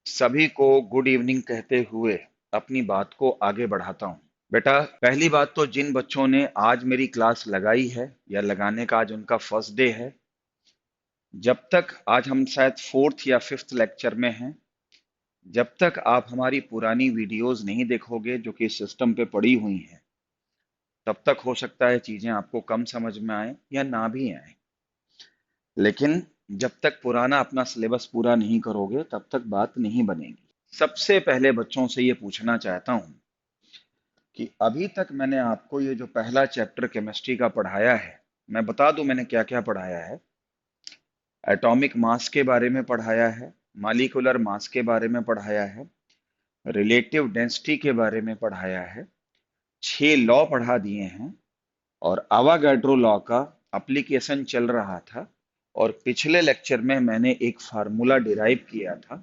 सभी को good evening कहते हुए अपनी बात को आगे बढ़ाता हूँ। बेटा, पहली बात तो जिन बच्चों ने आज मेरी क्लास लगाई है या लगाने का आज उनका फर्स्ट डे है, जब तक आज हम शायद फोर्थ या फिफ्थ लेक्चर में हैं, जब तक आप हमारी पुरानी वीडियोस नहीं देखोगे जो कि सिस्टम पे पड़ी हुई हैं, तब तक हो सकता है चीजें आपको कम समझ में आए या ना भी आए। लेकिन जब तक पुराना अपना सिलेबस पूरा नहीं करोगे तब तक बात नहीं बनेगी। सबसे पहले बच्चों से ये पूछना चाहता हूँ कि अभी तक मैंने आपको ये जो पहला चैप्टर केमिस्ट्री का पढ़ाया है, मैं बता दूं मैंने क्या क्या पढ़ाया है। एटॉमिक मास के बारे में पढ़ाया है, मॉलिक्यूलर मास के बारे में पढ़ाया है, रिलेटिव डेंसिटी के बारे में पढ़ाया है, 6 लॉ पढ़ा दिए हैं, और अवागाड्रो लॉ का एप्लीकेशन चल रहा था। और पिछले लेक्चर में मैंने एक फार्मूला डिराइव किया था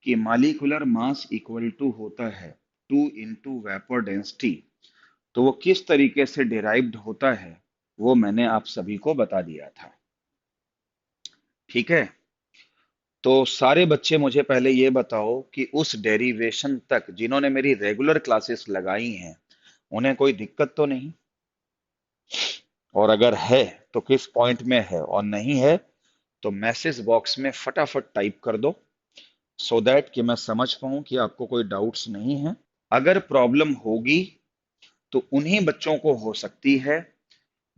कि मॉलिक्यूलर मास इक्वल टू होता है 2 वेपर डेंसिटी। तो वो किस तरीके से डिराइव्ड होता है वो मैंने आप सभी को बता दिया था। ठीक है, तो सारे बच्चे मुझे पहले ये बताओ कि उस डेरिवेशन तक जिन्होंने मेरी रेगुलर क्लासेस लगाई हैं उन्हें कोई दिक्कत तो नहीं, और अगर है तो किस पॉइंट में है, और नहीं है तो मैसेज बॉक्स में फटाफट टाइप कर दो, सो दैट कि मैं समझ पाऊं कि आपको कोई डाउट्स नहीं है। अगर प्रॉब्लम होगी तो उन्हीं बच्चों को हो सकती है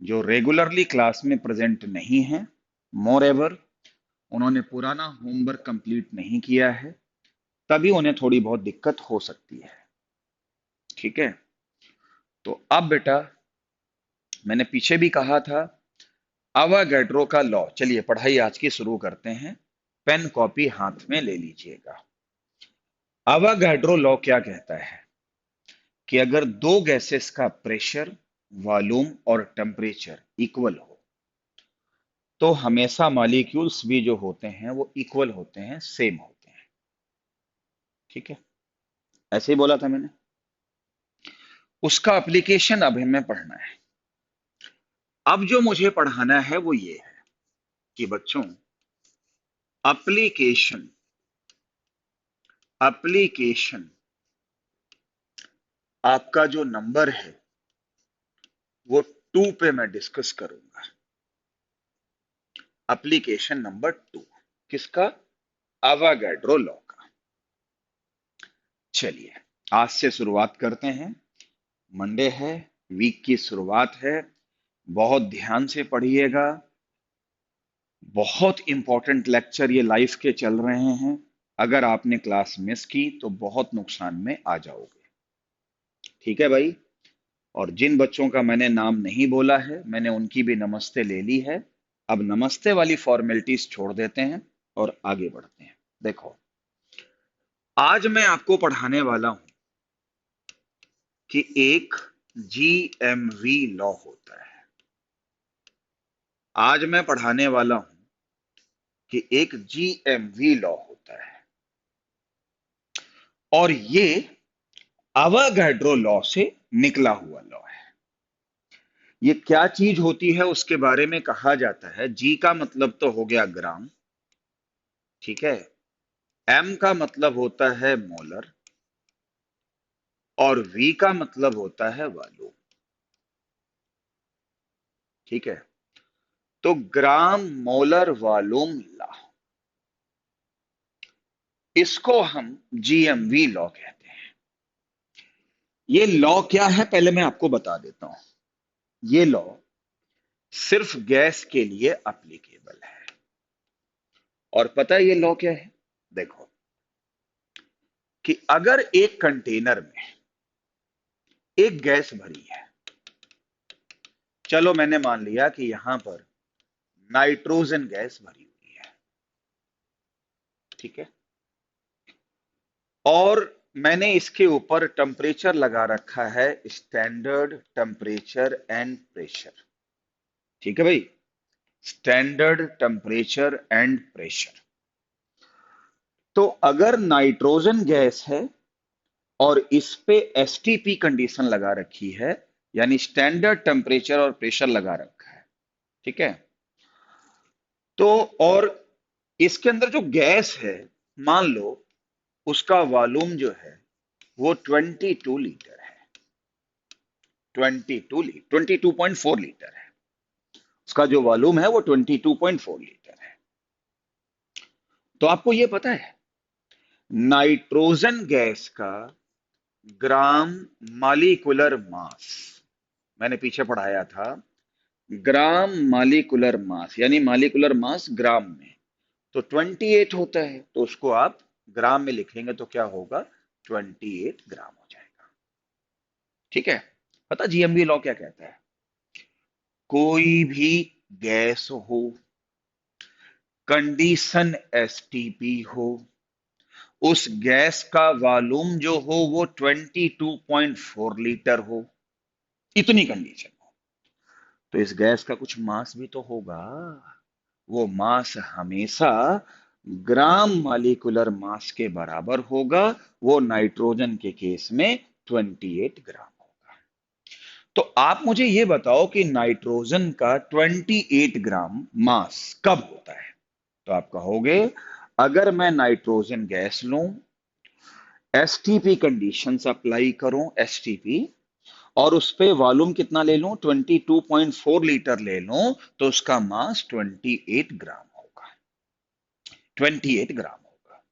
जो रेगुलरली क्लास में प्रेजेंट नहीं है, मोर एवर उन्होंने पुराना होमवर्क कंप्लीट नहीं किया है, तभी उन्हें थोड़ी बहुत दिक्कत हो सकती है। ठीक है, तो अब बेटा, मैंने पीछे भी कहा था अवागैड्रो का लॉ। चलिए पढ़ाई आज की शुरू करते हैं। पेन कॉपी हाथ में ले लीजिएगा। अवागैड्रो लॉ क्या कहता है कि अगर दो गैसेस का प्रेशर, वॉल्यूम और टेम्परेचर इक्वल हो तो हमेशा मॉलिक्यूल्स भी जो होते हैं वो इक्वल होते हैं, सेम होते हैं। ठीक है, ऐसे ही बोला था मैंने। उसका एप्लीकेशन अब हमें पढ़ना है। अब जो मुझे पढ़ाना है वो ये है कि बच्चों, एप्लीकेशन एप्लीकेशन आपका जो नंबर है वो 2 पे मैं डिस्कस करूंगा। एप्लीकेशन नंबर 2 किसका? अवागैड्रो लॉ का। चलिए आज से शुरुआत करते हैं। मंडे है, वीक की शुरुआत है, बहुत ध्यान से पढ़िएगा। बहुत इंपॉर्टेंट लेक्चर ये लाइफ के चल रहे हैं। अगर आपने क्लास मिस की तो बहुत नुकसान में आ जाओगे। ठीक है भाई, और जिन बच्चों का मैंने नाम नहीं बोला है मैंने उनकी भी नमस्ते ले ली है। अब नमस्ते वाली फॉर्मेलिटीज छोड़ देते हैं और आगे बढ़ते हैं। देखो, आज मैं आपको पढ़ाने वाला हूं कि एक जीएमवी लॉ होता है। आज मैं पढ़ाने वाला हूं कि एक जीएमवी लॉ होता है, और ये अवागाड्रो लॉ से निकला हुआ लॉ है। ये क्या चीज होती है उसके बारे में कहा जाता है, जी का मतलब तो हो गया ग्राम, ठीक है, एम का मतलब होता है मोलर, और वी का मतलब होता है वॉल्यूम। ठीक है, तो ग्राम मोलर वॉल्यूम लॉ, इसको हम जीएमवी लॉ कहते हैं। ये लॉ क्या है पहले मैं आपको बता देता हूं। ये लॉ सिर्फ गैस के लिए एप्लीकेबल है। और पता है ये लॉ क्या है? देखो कि अगर एक कंटेनर में एक गैस भरी है, चलो मैंने मान लिया कि यहां पर नाइट्रोजन गैस भरी हुई है, ठीक है, और मैंने इसके ऊपर टेम्परेचर लगा रखा है, स्टैंडर्ड टेम्परेचर एंड प्रेशर। ठीक है भाई, स्टैंडर्ड टेम्परेचर एंड प्रेशर। तो अगर नाइट्रोजन गैस है और इस पे एसटीपी कंडीशन लगा रखी है, यानी स्टैंडर्ड टेम्परेचर और प्रेशर लगा रखा है, ठीक है, तो और इसके अंदर जो गैस है, मान लो उसका वॉल्यूम जो है वो 22 लीटर है। 22.4 लीटर है। उसका जो वॉल्यूम है वो 22.4 लीटर है। तो आपको ये पता है नाइट्रोजन गैस का ग्राम मालिकुलर मास, मैंने पीछे पढ़ाया था, ग्राम मालिकुलर मास यानी मालिकुलर मास ग्राम में तो 28 होता है, तो उसको आप ग्राम में लिखेंगे तो क्या होगा, 28 ग्राम हो जाएगा। ठीक है। पता जीएमवी लॉ क्या कहता है, कोई भी गैस हो, कंडीशन एसटीपी हो, उस गैस का वॉल्यूम जो हो वो 22.4 लीटर हो, इतनी कंडीशन हो, तो इस गैस का कुछ मास भी तो होगा। वो मास हमेशा ग्राम मालिकुलर मास के बराबर होगा। वो नाइट्रोजन के केस में 28 ग्राम होगा। तो आप मुझे ये बताओ कि नाइट्रोजन का 28 ग्राम मास कब होता है। तो आप कहोगे अगर मैं नाइट्रोजन गैस लूं, एसटीपी कंडीशंस अप्लाई करूं, एसटीपी, और उस पे वॉल्यूम कितना ले लूं, 22.4 लीटर ले लूं, तो उसका मास 28 ग्राम होगा। 28 ग्राम होगा।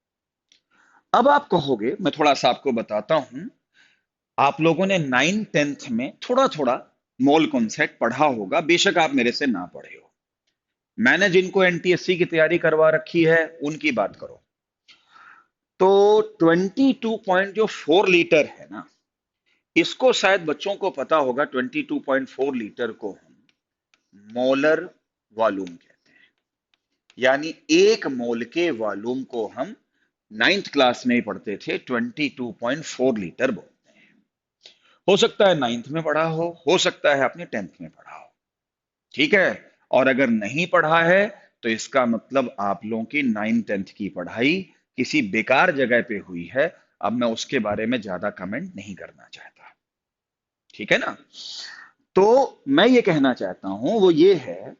अब आप कहोगे, मैं थोड़ा सा आपको बताता हूं, आप लोगों ने 9th 10th में थोड़ा थोड़ा मोल कॉन्सेप्ट पढ़ा होगा, बेशक आप मेरे से ना पढ़े हो। मैंने जिनको एनटीएससी की तैयारी करवा रखी है उनकी बात करो तो 22.4 लीटर है ना, इसको शायद बच्चों को पता होगा। 22.4 लीटर को हम मोलर वॉल्यूम कहते हैं, यानी एक मोल के वॉल्यूम को हम 9th क्लास में ही पढ़ते थे, 22.4 लीटर बोलते हैं। हो सकता है 9th में पढ़ा हो सकता है आपने 10th में पढ़ा हो। ठीक है। और अगर नहीं पढ़ा है तो इसका मतलब आप लोगों की 9th 10th की पढ़ाई किसी बेकार जगह पे हुई है। अब मैं उसके बारे में ज्यादा कमेंट नहीं करना चाहता। ठीक है ना। तो मैं ये कहना चाहता हूं वो ये है,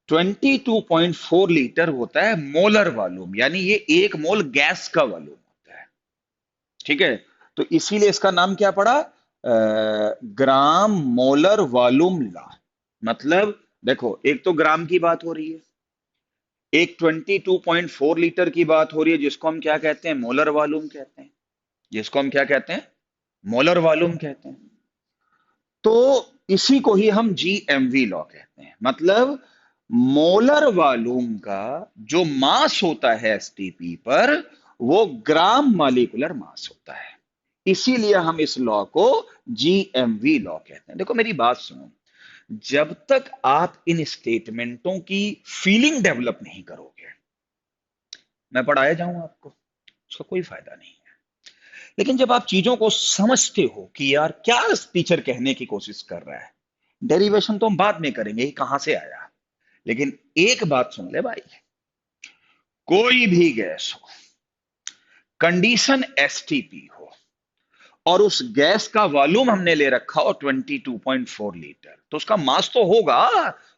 22.4 लीटर होता है मोलर वॉल्यूम, यानी ये एक मोल गैस का वॉल्यूम होता है। ठीक है। तो इसीलिए इसका नाम क्या पड़ा, ग्राम मोलर वॉल्यूम लॉ। मतलब देखो, एक तो ग्राम की बात हो रही है, एक 22.4 लीटर की बात हो रही है, जिसको हम क्या कहते हैं, मोलर वॉल्यूम कहते हैं। जिसको हम क्या कहते हैं, मोलर वॉल्यूम कहते हैं। तो इसी को ही हम जीएमवी लॉ कहते हैं। मतलब मोलर वॉल्यूम का जो मास होता है एसटीपी पर, वो ग्राम मालिकुलर मास होता है। इसीलिए हम इस लॉ को जीएमवी लॉ कहते हैं। देखो मेरी बात सुनो, जब तक आप इन स्टेटमेंटों की फीलिंग डेवलप नहीं करोगे, मैं पढ़ाया जाऊं आपको, उसका कोई फायदा नहीं है। लेकिन जब आप चीजों को समझते हो कि यार क्या टीचर कहने की कोशिश कर रहा है, डेरिवेशन तो हम बाद में करेंगे ये कहां से आया, लेकिन एक बात सुन ले भाई, कोई भी गैस हो, कंडीशन एसटीपी हो, और उस गैस का वॉल्यूम हमने ले रखा हो 22.4 लीटर, तो उसका मास तो होगा,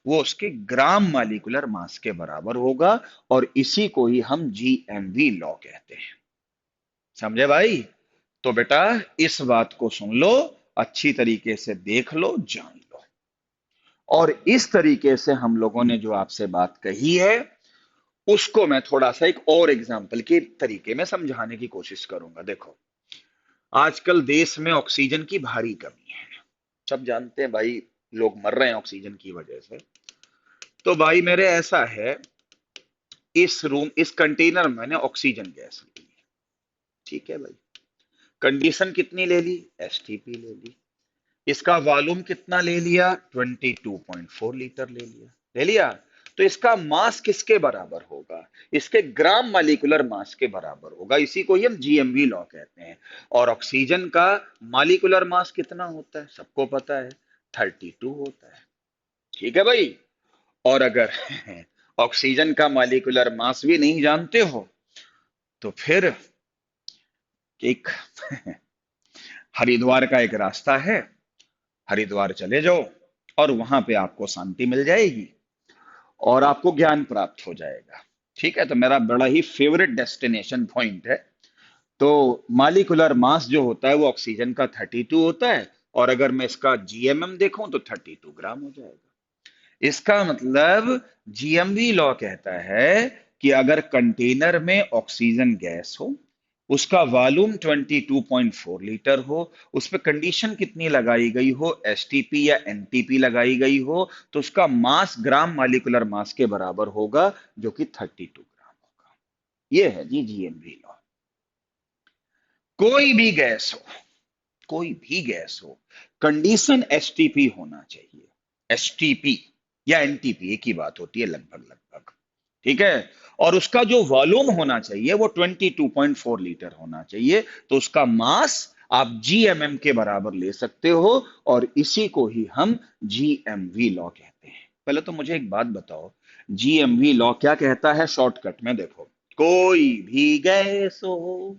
वो उसके ग्राम मालिकुलर मास के बराबर होगा। और इसी को ही हम जीएमवी लॉ कहते हैं। समझे भाई। तो बेटा इस बात को सुन लो, अच्छी तरीके से देख लो, जान लो। और इस तरीके से हम लोगों ने जो आपसे बात कही है, उसको मैं थोड़ा सा एक और एग्जाम्पल के तरीके में समझाने की कोशिश करूंगा। देखो, आजकल देश में ऑक्सीजन की भारी कमी है, सब जानते हैं भाई, लोग मर रहे हैं ऑक्सीजन की वजह से। तो भाई मेरे ऐसा है, इस कंटेनर में मैंने ऑक्सीजन गैस ली। ठीक है भाई, कंडीशन कितनी ले ली, एसटीपी ले ली। इसका वॉल्यूम कितना ले लिया, 22.4 लीटर ले लिया। ले लिया। तो इसका मास किसके बराबर होगा, इसके ग्राम मालिकुलर मास के बराबर होगा। इसी को ही हम जीएमवी लॉ कहते हैं। और ऑक्सीजन का मालिकुलर मास कितना होता है, सबको पता है, 32 होता है। ठीक है भाई। और अगर ऑक्सीजन का मालिकुलर मास भी नहीं जानते हो, तो फिर एक हरिद्वार का एक रास्ता है, हरिद्वार चले जाओ और वहां पे आपको शांति मिल जाएगी और आपको ज्ञान प्राप्त हो जाएगा। ठीक है। तो मेरा बड़ा ही फेवरेट डेस्टिनेशन पॉइंट है। तो मालिकुलर मास जो होता है वो ऑक्सीजन का 32 होता है, और अगर मैं इसका जीएमएम देखूं तो 32 ग्राम हो जाएगा। इसका मतलब जीएमवी लॉ कहता है कि अगर कंटेनर में ऑक्सीजन गैस हो, उसका वॉल्यूम 22.4 लीटर हो, उस पर कंडीशन कितनी लगाई गई हो, एसटीपी या एनटीपी लगाई गई हो, तो उसका मास ग्राम मालिकुलर मास के बराबर होगा, जो कि 32 ग्राम होगा। ये है जी जीएमवी लॉ। कोई भी गैस हो, कोई भी गैस हो, कंडीशन एसटीपी होना चाहिए। एसटीपी या एनटीपी एक ही बात होती है लगभग लगभग। ठीक है। और उसका जो वॉल्यूम होना चाहिए वो 22.4 लीटर होना चाहिए। तो उसका मास आप जीएमएम के बराबर ले सकते हो, और इसी को ही हम जीएमवी लॉ कहते हैं। पहले तो मुझे एक बात बताओ, जीएमवी लॉ क्या कहता है शॉर्टकट में? देखो, कोई भी गैस हो,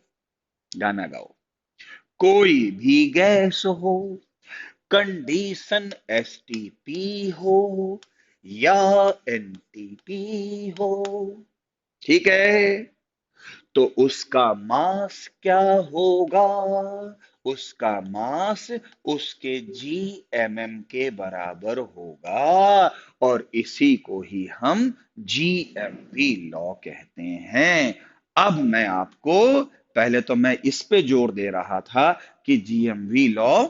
गाना गाओ, कोई भी गैस हो, कंडीशन एसटीपी हो या एनटीपी हो, ठीक है, तो उसका मास क्या होगा? उसका मास उसके जीएमएम के बराबर होगा, और इसी को ही हम जीएमवी लॉ कहते हैं। अब मैं आपको, पहले तो मैं इस पे जोर दे रहा था कि जीएमवी लॉ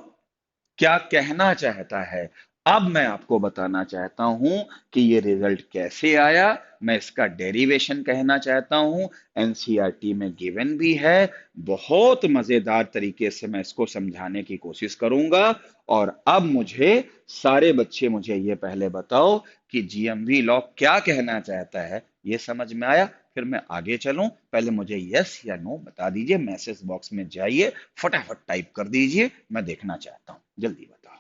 क्या कहना चाहता है। अब मैं आपको बताना चाहता हूं कि ये रिजल्ट कैसे आया। मैं इसका डेरिवेशन कहना चाहता हूं। एनसीईआरटी में गिवन भी है। बहुत मजेदार तरीके से मैं इसको समझाने की कोशिश करूंगा। और अब मुझे, सारे बच्चे मुझे ये पहले बताओ कि जीएमवी लॉ क्या कहना चाहता है। ये समझ में आया? फिर मैं आगे चलूं, पहले मुझे यस या नो बता दीजिए। मैसेज बॉक्स में जाइए, फटाफट टाइप कर दीजिए, मैं देखना चाहता हूं। जल्दी बताओ,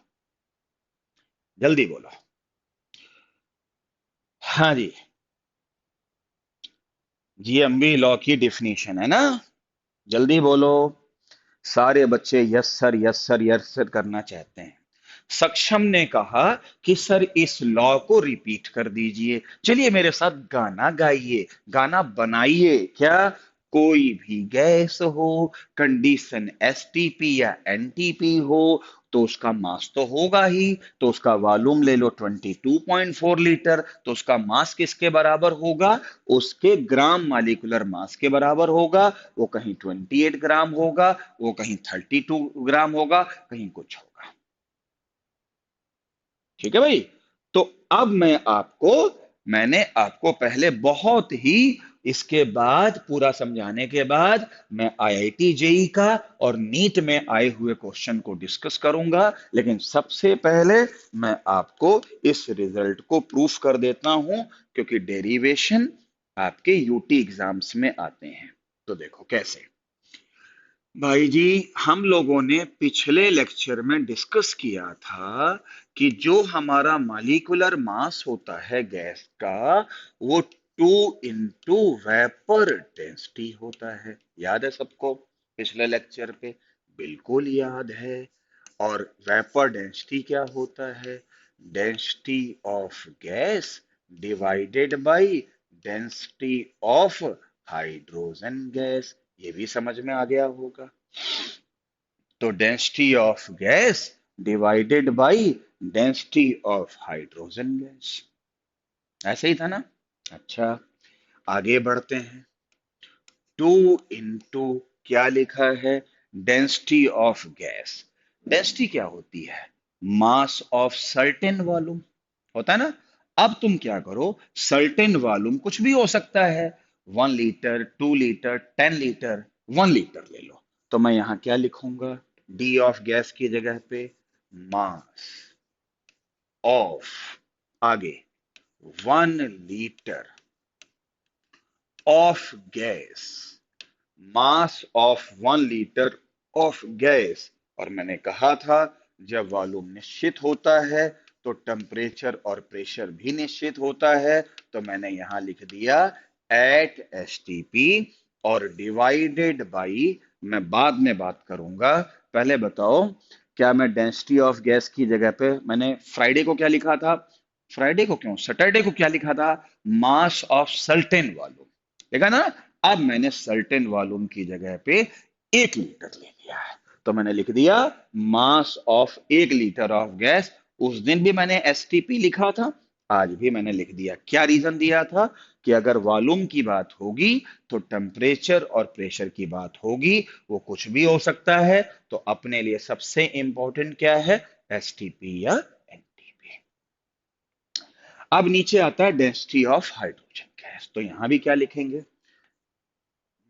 जल्दी बोलो। हाँ जी, जीएमवी लॉ की डिफिनीशन है ना? जल्दी बोलो। सारे बच्चे yes sir, yes sir, yes sir करना चाहते हैं। सक्षम ने कहा कि सर इस लॉ को रिपीट कर दीजिए। चलिए मेरे साथ गाना गाइए, गाना बनाइए। क्या? कोई भी गैस हो, कंडीशन एसटीपी या एनटीपी हो, तो उसका मास तो होगा ही। तो उसका वॉल्यूम ले लो 22.4 लीटर, तो उसका मास किसके बराबर होगा? उसके ग्राम मालिकुलर मास के बराबर होगा। वो कहीं 28 ग्राम होगा, वो कहीं 32 ग्राम होगा, कहीं कुछ होगा। ठीक है भाई? तो अब मैंने आपको पहले बहुत ही, इसके बाद पूरा समझाने के बाद मैं आईआईटी जेई का और नीट में आए हुए क्वेश्चन को डिस्कस करूंगा। लेकिन सबसे पहले मैं आपको इस रिजल्ट को प्रूफ कर देता हूं, क्योंकि डेरिवेशन आपके यूटी एग्जाम्स में आते हैं। तो देखो कैसे। भाई जी, हम लोगों ने पिछले लेक्चर में डिस्कस किया था कि जो हमारा मालिकुलर मास होता है गैस का, वो 2 वेपर डेंसिटी होता है। याद है सबको पिछले लेक्चर पे? बिल्कुल याद है। और वेपर डेंसिटी क्या होता है? Density of gas divided by density of hydrogen gas. ये भी समझ में आ गया होगा। तो density of gas divided by density of hydrogen gas. ऐसे ही था ना? अच्छा, आगे बढ़ते हैं। 2 क्या लिखा है? Density of gas. डेंसिटी क्या होती है? मास ऑफ सर्टेन वॉल्यूम, होता है ना? अब तुम क्या करो, सर्टेन वॉल्यूम कुछ भी हो सकता है। 1 लीटर, 2 लीटर, 10 लीटर, 1 लीटर ले लो। तो मैं यहां क्या लिखूंगा? डी ऑफ गैस की जगह पे मास ऑफ, आगे, 1 litre of gas, mass of 1 litre of gas. और मैंने कहा था, जब वॉल्यूम निश्चित होता है तो टेम्परेचर और प्रेशर भी निश्चित होता है। तो मैंने यहां लिख दिया एट एसटीपी, और डिवाइडेड बाई, मैं बाद में बात करूंगा। पहले बताओ, क्या मैं डेंसिटी ऑफ गैस की जगह पे, मैंने फ्राइडे को क्या लिखा था? फ्राइडे को क्यों, सैटरडे को क्या लिखा था? मास ऑफ सर्टेन वॉल्यूम, देखा ना? अब मैंने सर्टेन वॉल्यूम की जगह पे 1 लीटर ले लिया है, तो मैंने लिख दिया मास ऑफ 1 लीटर ऑफ गैस। उस दिन भी मैंने एसटीपी लिखा था, आज भी मैंने लिख दिया। क्या रीजन दिया था? कि अगर वॉल्यूम की बात होगी तो टेम्परेचर और प्रेशर की बात होगी, वो कुछ भी हो सकता है। तो अपने लिए सबसे इंपॉर्टेंट क्या है? एसटीपी या एनटीपी। अब नीचे आता है डेंसिटी ऑफ हाइड्रोजन गैस, तो यहां भी क्या लिखेंगे?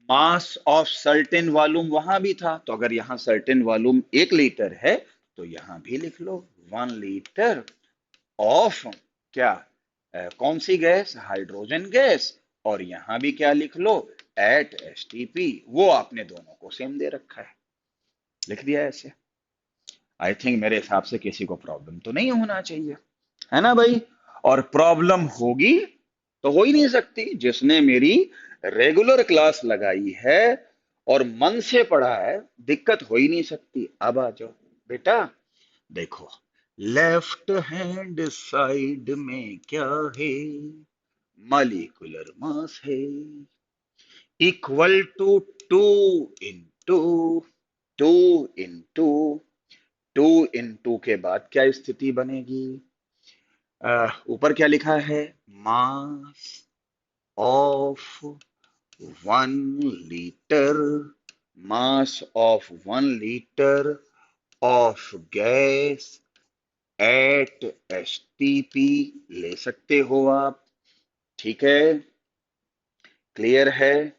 मास ऑफ सर्टेन वॉल्यूम वहां भी था, तो अगर यहां सर्टेन वॉल्यूम 1 लीटर है तो यहां भी लिख लो 1 लीटर ऑफ क्या, कौन सी गैस? Hydrogen gas. और यहां भी क्या लिख लो? Eight STP. वो आपने दोनों को सेम दे रखा है, लिख दिया ऐसे। आई थिंक मेरे हिसाब से किसी को प्रॉब्लम तो नहीं होना चाहिए, है ना भाई? और प्रॉब्लम होगी तो हो ही नहीं सकती। जिसने मेरी रेगुलर क्लास लगाई है और मन से पढ़ा है, दिक्कत हो ही नहीं सकती। अब आ जाओ बेटा, देखो लेफ्ट हैंड साइड में क्या है? मॉलिक्यूलर मास है, equal to two into two into two into के बाद क्या स्थिति बनेगी? ऊपर क्या लिखा है? Mass of 1 litre, mass of 1 litre of gas at STP ले सकते हो आप। ठीक है, क्लियर है?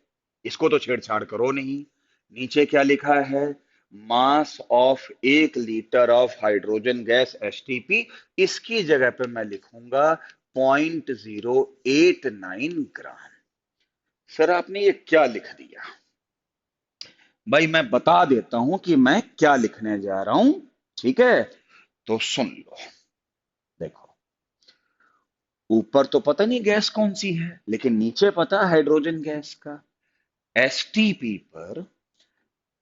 इसको तो छेड़छाड़ करो नहीं। नीचे क्या लिखा है? Mass of 1 litre of hydrogen gas STP. इसकी जगह पे मैं लिखूंगा 0.089 ग्राम। सर आपने ये क्या लिख दिया? भाई मैं बता देता हूं कि मैं क्या लिखने जा रहा हूं, ठीक है? तो सुन लो, देखो ऊपर तो पता नहीं गैस कौन सी है, लेकिन नीचे पता है हाइड्रोजन गैस का। एसटीपी पर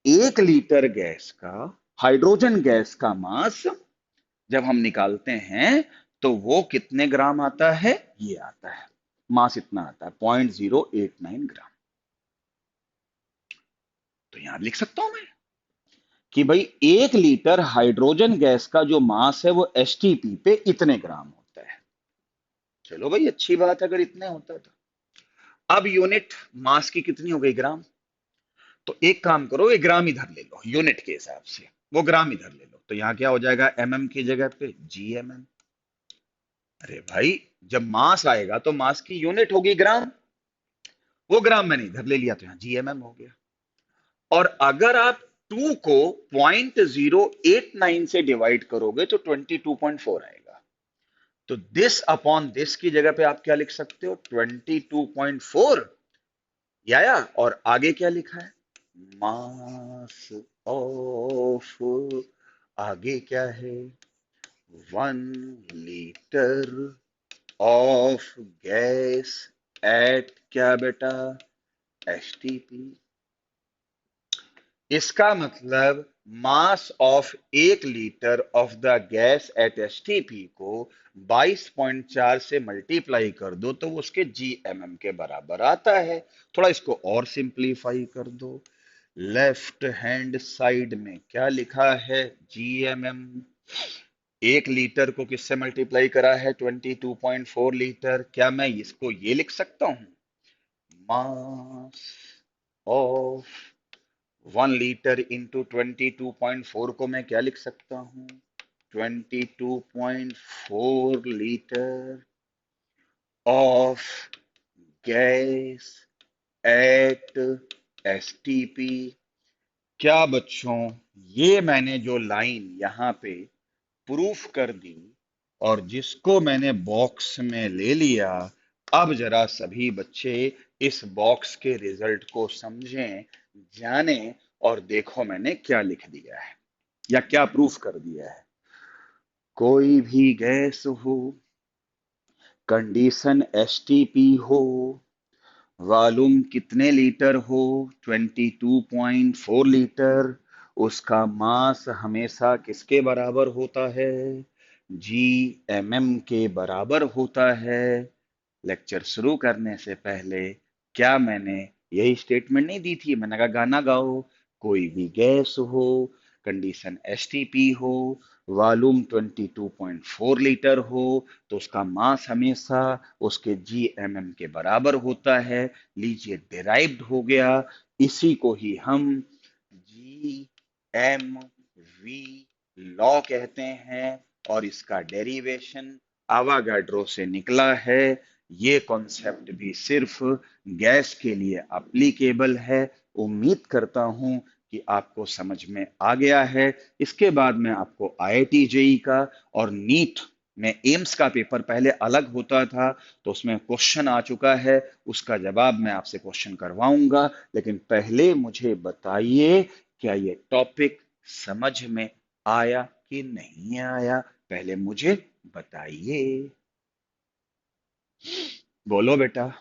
1 लीटर गैस का, हाइड्रोजन गैस का मास जब हम निकालते हैं तो वो कितने ग्राम आता है? ये आता है, मास इतना आता है 0.089 ग्राम। तो यहां लिख सकता हूं मैं कि भाई 1 लीटर हाइड्रोजन गैस का जो मास है वो एसटीपी पे इतने ग्राम होता है। चलो भाई अच्छी बात है अगर इतने होता तो। अब यूनिट मास की कितनी हो गई? ग्राम। तो एक काम करो, एक ग्राम इधर ले लो यूनिट के हिसाब से, वो ग्राम इधर ले लो, तो यहां क्या हो जाएगा? एमएम की जगह पे जीएमएम। अरे भाई, जब मास आएगा तो मास की यूनिट होगी ग्राम, वो ग्राम मैंने इधर ले लिया तो यहां जीएमएम हो गया। और अगर आप 2 को 0.089 से डिवाइड करोगे तो 22.4 आएगा। तो दिस अपॉन दिस की जगह पे आप क्या लिख सकते हो? 22.4। या और आगे क्या लिखा है? मास ऑफ, आगे क्या है? 1 लीटर ऑफ गैस एट क्या बेटा? एसटीपी। इसका मतलब मास of 1 litre of the gas at STP को 22.4 से मल्टीप्लाई कर दो तो वो उसके जीएमएम के बराबर आता है। थोड़ा इसको और सिंप्लीफाई कर दो, लेफ्ट हैंड साइड में क्या लिखा है? जीएमएम। 1 लीटर को किससे मल्टीप्लाई करा है? 22.4 लीटर। क्या मैं इसको ये लिख सकता हूं? मास ऑफ 1 लीटर इंटू 22.4 को मैं क्या लिख सकता हूँ? 22.4 litre of gas at STP. क्या बच्चों, ये मैंने जो लाइन यहाँ पे प्रूफ कर दी और जिसको मैंने बॉक्स में ले लिया, अब जरा सभी बच्चे इस बॉक्स के रिजल्ट को समझें, जानें और देखो मैंने क्या लिख दिया है या क्या प्रूफ कर दिया है। कोई भी गैस हो, कंडीशन एसटीपी हो, वॉल्यूम कितने लीटर हो? 22.4 लीटर। उसका मास हमेशा किसके बराबर होता है? जी एम के बराबर होता है। लेक्चर शुरू करने से पहले क्या मैंने यही स्टेटमेंट नहीं दी थी? मैंने कहा गाना गाओ, कोई भी गैस हो, कंडीशन एसटीपी हो, वॉल्यूम 22.4 लीटर हो, तो उसका मास हमेशा उसके जीएमएम के बराबर होता है। लीजिए डिराइव्ड हो गया। इसी को ही हम जी एम वी लॉ कहते हैं और इसका डेरिवेशन आवागाड्रो से निकला है। ये कॉन्सेप्ट भी सिर्फ गैस के लिए एप्लीकेबल है। उम्मीद करता हूं कि आपको समझ में आ गया है। इसके बाद मैं आपको आईआईटी जेई का और नीट में एम्स का पेपर पहले अलग होता था, तो उसमें क्वेश्चन आ चुका है, उसका जवाब मैं आपसे क्वेश्चन करवाऊंगा। लेकिन पहले मुझे बताइए, क्या ये टॉपिक समझ में आया कि नहीं आया? पहले मुझे बताइए। बोलो बेटा,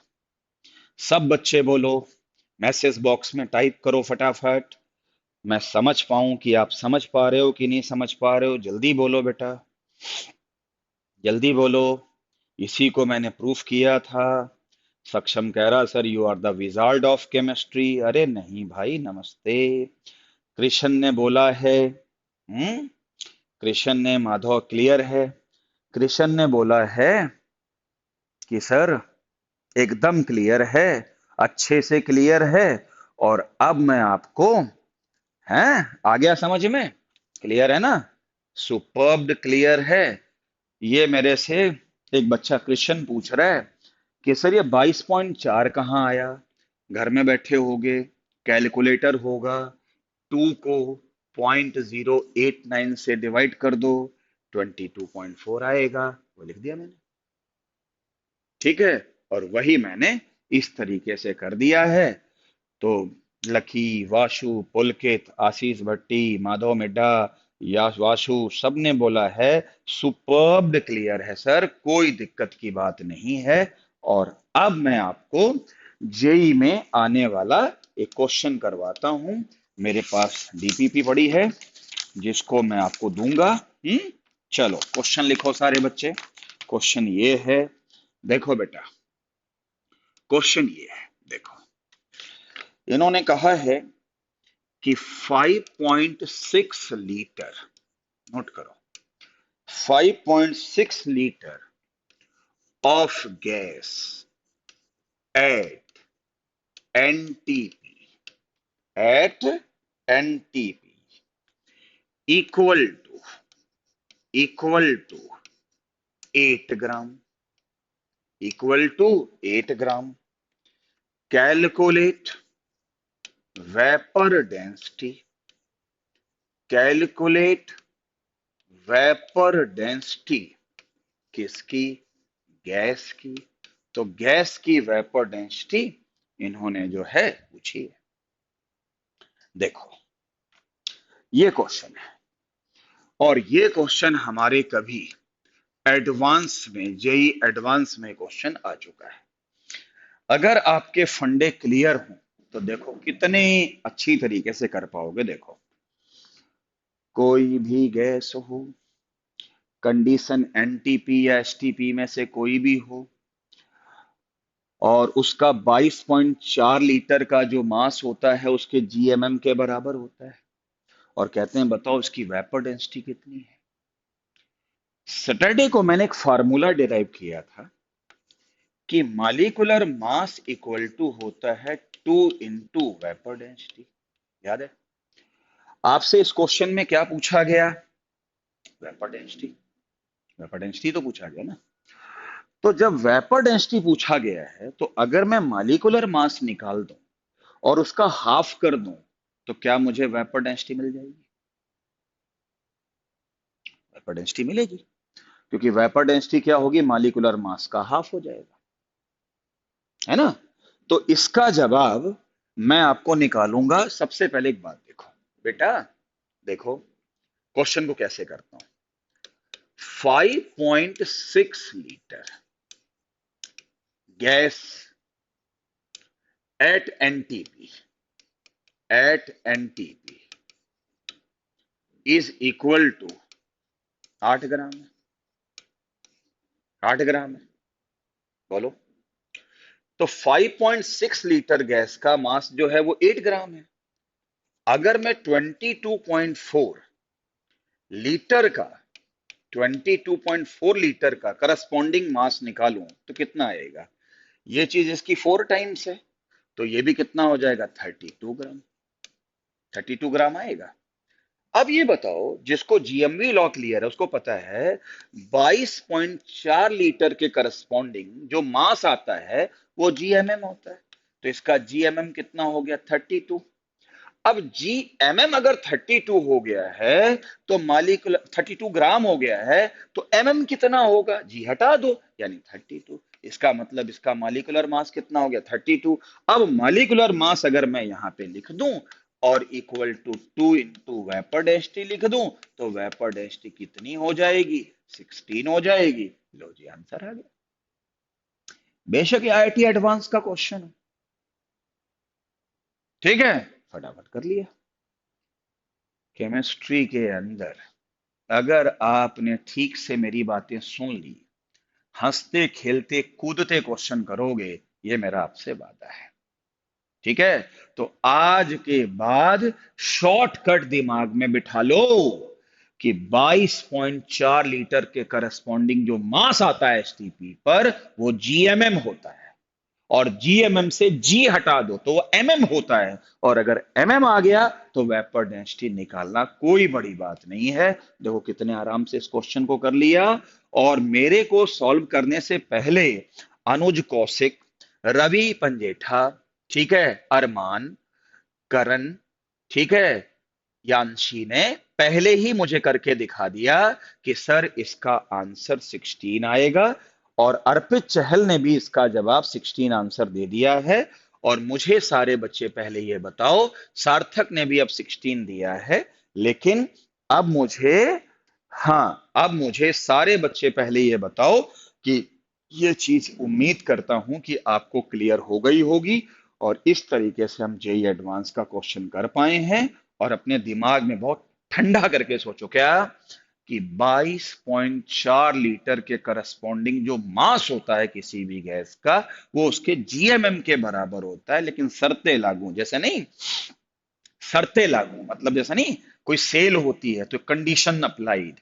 सब बच्चे बोलो। मैसेज बॉक्स में टाइप करो फटाफट। मैं समझ पाऊं कि आप समझ पा रहे हो कि नहीं समझ पा रहे हो। जल्दी बोलो बेटा, जल्दी बोलो। इसी को मैंने प्रूफ किया था। सक्षम कह रहा sir you are the wizard of chemistry. अरे नहीं भाई, नमस्ते। कृष्ण ने बोला है, कृष्ण ने, माधव क्लियर है। कृष्ण ने बोला है कि सर एकदम क्लियर है, अच्छे से क्लियर है। और अब मैं आपको, हैं, आ गया समझ में? क्लियर है ना? सुपर्ब क्लियर है। ये मेरे से एक बच्चा क्वेश्चन पूछ रहा है कि सर ये 22.4 कहाँ आया? घर में बैठे होगे, कैलकुलेटर होगा, 2 को 0.089 से डिवाइड कर दो, 22.4 आएगा। वो लिख दिया मैंने, ठीक है। और वही मैंने इस तरीके से कर दिया है। तो लकी, वाशु, पुलकित, आशीष भट्टी, माधव मिड्ढा, याश वाशु, सबने बोला है सुपर्ब क्लियर है सर, कोई दिक्कत की बात नहीं है। और अब मैं आपको जेई में आने वाला एक क्वेश्चन करवाता हूं। मेरे पास डीपीपी पड़ी है जिसको मैं आपको दूंगा। चलो क्वेश्चन लिखो सारे बच्चे। क्वेश्चन ये है, देखो बेटा, क्वेश्चन ये है, देखो। इन्होंने कहा है कि 5.6 लीटर, नोट करो, 5.6 litre of gas at NTP, at NTP equal to, equal to 8 gram, equal to 8 gram. Calculate vapour density, calculate vapour density किसकी? गैस की। तो गैस की वेपर डेंसिटी इन्होंने जो है पूछी है। देखो ये क्वेश्चन है, और ये क्वेश्चन हमारे कभी एडवांस में, जेई एडवांस में क्वेश्चन आ चुका है। अगर आपके फंडे क्लियर हों तो देखो कितने अच्छी तरीके से कर पाओगे। देखो, कोई भी गैस हो, कंडीशन एनटीपी या एसटीपी में से कोई भी हो, और उसका 22.4 लीटर का जो मास होता है उसके जीएमएम के बराबर होता है, और कहते हैं बताओ इसकी वेपर डेंसिटी कितनी है। सैटरडे को मैंने एक फार्मूला डिराइव किया था कि मॉलिक्यूलर मास इक्वल टू होता है 2 इंटू वेपर डेंसिटी। याद है आपसे इस क्वेश्चन में क्या पूछा गया? वेपर डेंसिटी, वेपर डेंसिटी तो पूछा गया ना। तो जब वेपर डेंसिटी पूछा गया है, तो अगर मैं मॉलिक्यूलर मास निकाल दूं और उसका हाफ कर दूं, तो क्या मुझे वेपर डेंसिटी मिल जाएगी? वेपर डेंसिटी मिलेगी, क्योंकि वेपर डेंसिटी क्या होगी? मॉलिक्यूलर मास का हाफ हो जाएगा, है ना। तो इसका जवाब मैं आपको निकालूंगा। सबसे पहले एक बात देखो बेटा, देखो क्वेश्चन को कैसे करता हूं। 5.6 litre gas at NTP, at NTP is equal to 8 gram है, 8 ग्राम है। बोलो, तो 5.6 लीटर गैस का मास जो है वो 8 ग्राम है। अगर मैं 22.4 लीटर का 22.4 लीटर का करस्पॉन्डिंग मास निकालूं तो कितना आएगा? ये चीज इसकी 4 टाइम्स है, तो ये भी कितना हो जाएगा? 32 ग्राम। 32 ग्राम आएगा। अब ये बताओ, जिसको जीएमवी लॉ क्लियर है उसको पता है 22.4 लीटर के करस्पॉन्डिंग जो मास आता है वो जीएमएम होता है। तो इसका जीएमएम कितना हो गया? 32। अब जीएमएम अगर 32 हो गया है तो मालिकुलर 32 ग्राम हो गया है, तो एमएम कितना होगा? जी हटा दो, यानी 32। इसका मतलब इसका मालिकुलर मास कितना हो गया? 32। अब मालिकुलर मास अगर मैं यहां पे लिख दूं और equal to 2 into vapour density लिख दूं, तो वेपर डेंसिटी कितनी हो जाएगी? 16 हो जाएगी। लो जी, आंसर आ गया। बेशक ये आईआईटी एडवांस का क्वेश्चन है, ठीक है, फटाफट कर लिया। केमिस्ट्री के अंदर अगर आपने ठीक से मेरी बातें सुन ली, हंसते खेलते कूदते क्वेश्चन करोगे, ये मेरा आपसे वादा है, ठीक है? तो आज के बाद शॉर्टकट दिमाग में बिठा लो कि 22.4 लीटर के करस्पॉन्डिंग जो मास आता है एसटीपी पर, वो जीएमएम होता है, और जीएमएम से जी हटा दो तो वो एमएम होता है, और अगर एमएम आ गया तो वेपर डेंसिटी निकालना कोई बड़ी बात नहीं है। देखो कितने आराम से इस क्वेश्चन को कर लिया। और मेरे को सॉल्व करने से पहले अनुज कौशिक, रवि पंजेठा, ठीक है, अरमान, करण, ठीक है, यांशी ने पहले ही मुझे करके दिखा दिया कि सर इसका आंसर 16 आएगा, और अर्पित चहल ने भी इसका जवाब 16 आंसर दे दिया है। और मुझे सारे बच्चे पहले ये बताओ, सार्थक ने भी अब 16 दिया है, लेकिन अब मुझे, हाँ, अब मुझे सारे बच्चे पहले ये बताओ कि ये चीज उम्मीद करता हूं कि आपको क्लियर हो गई होगी, और इस तरीके से हम जेई एडवांस का क्वेश्चन कर पाए हैं। और अपने दिमाग में बहुत ठंडा करके सोचो क्या, कि 22.4 लीटर के करस्पॉन्डिंग जो मास होता है किसी भी गैस का, वो उसके जीएमएम के बराबर होता है, लेकिन शर्तें लागू, जैसे नहीं, शर्तें लागू मतलब जैसा नहीं, कोई सेल होती है तो कंडीशन अप्लाइड।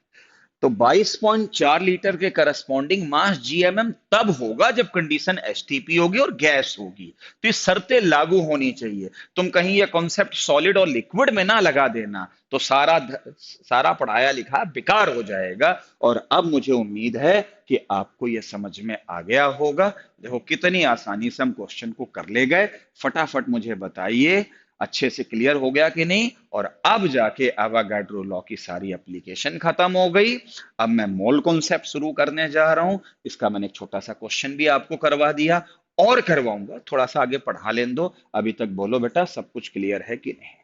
तो 22.4 लीटर के करस्पॉन्डिंग मास जीएमएम तब होगा जब कंडीशन एसटीपी होगी और गैस होगी। तो ये शर्तें लागू होनी चाहिए। तुम कहीं ये कॉन्सेप्ट सॉलिड और लिक्विड में ना लगा देना, तो सारा पढ़ाया लिखा बेकार हो जाएगा। और अब मुझे उम्मीद है कि आपको यह समझ में आ गया होगा। देखो कितनी आसानी से हम क्वेश्चन को कर ले गए। फटाफट मुझे बताइए अच्छे से क्लियर हो गया कि नहीं। और अब जाके एवोगाड्रो लॉ की सारी एप्लीकेशन खत्म हो गई। अब मैं मोल कॉन्सेप्ट शुरू करने जा रहा हूं। इसका मैंने एक छोटा सा क्वेश्चन भी आपको करवा दिया, और करवाऊंगा, थोड़ा सा आगे पढ़ा लेने दो। अभी तक बोलो बेटा सब कुछ क्लियर है कि नहीं?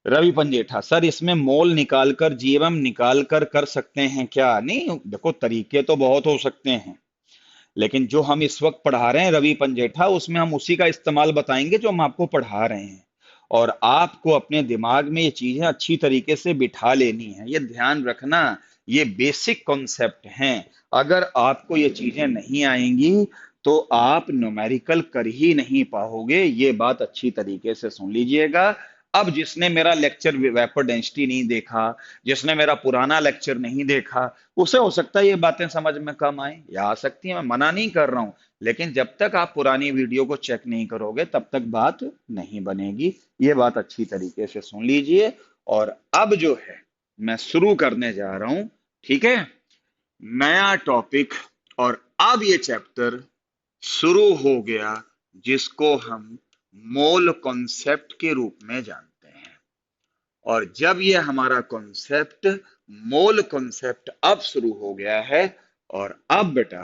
रवि पंजेठा, सर इसमें मोल निकालकर जीएमएम निकालकर कर सकते हैं क्या? नहीं, देखो तरीके तो बहुत हो सकते हैं, लेकिन जो हम इस वक्त पढ़ा रहे हैं रवि पंजेठा, उसमें हम उसी का इस्तेमाल बताएंगे जो हम आपको पढ़ा रहे हैं। और आपको अपने दिमाग में ये चीजें अच्छी तरीके से बिठा लेनी है, ये ध्यान रखना, ये बेसिक कॉन्सेप्ट हैं। अगर आपको ये चीजें नहीं आएंगी तो आप न्यूमेरिकल कर ही नहीं पाओगे, ये बात अच्छी तरीके से सुन लीजिएगा। अब जिसने मेरा लेक्चर वेपर डेंसिटी नहीं देखा, जिसने मेरा पुराना लेक्चर नहीं देखा, उसे हो सकता है ये बातें समझ में कम आए, या आ सकती है, मैं मना नहीं कर रहा हूं, लेकिन जब तक आप पुरानी वीडियो को चेक नहीं करोगे तब तक बात नहीं बनेगी। ये बात अच्छी तरीके से सुन लीजिए। और अब जो है मैं शुरू करने जा रहा हूं, ठीक है, नया टॉपिक। और अब ये चैप्टर शुरू हो गया जिसको हम मोल कॉन्सेप्ट के रूप में जानते हैं। और जब ये हमारा कॉन्सेप्ट, मोल कॉन्सेप्ट अब शुरू हो गया है, और अब बेटा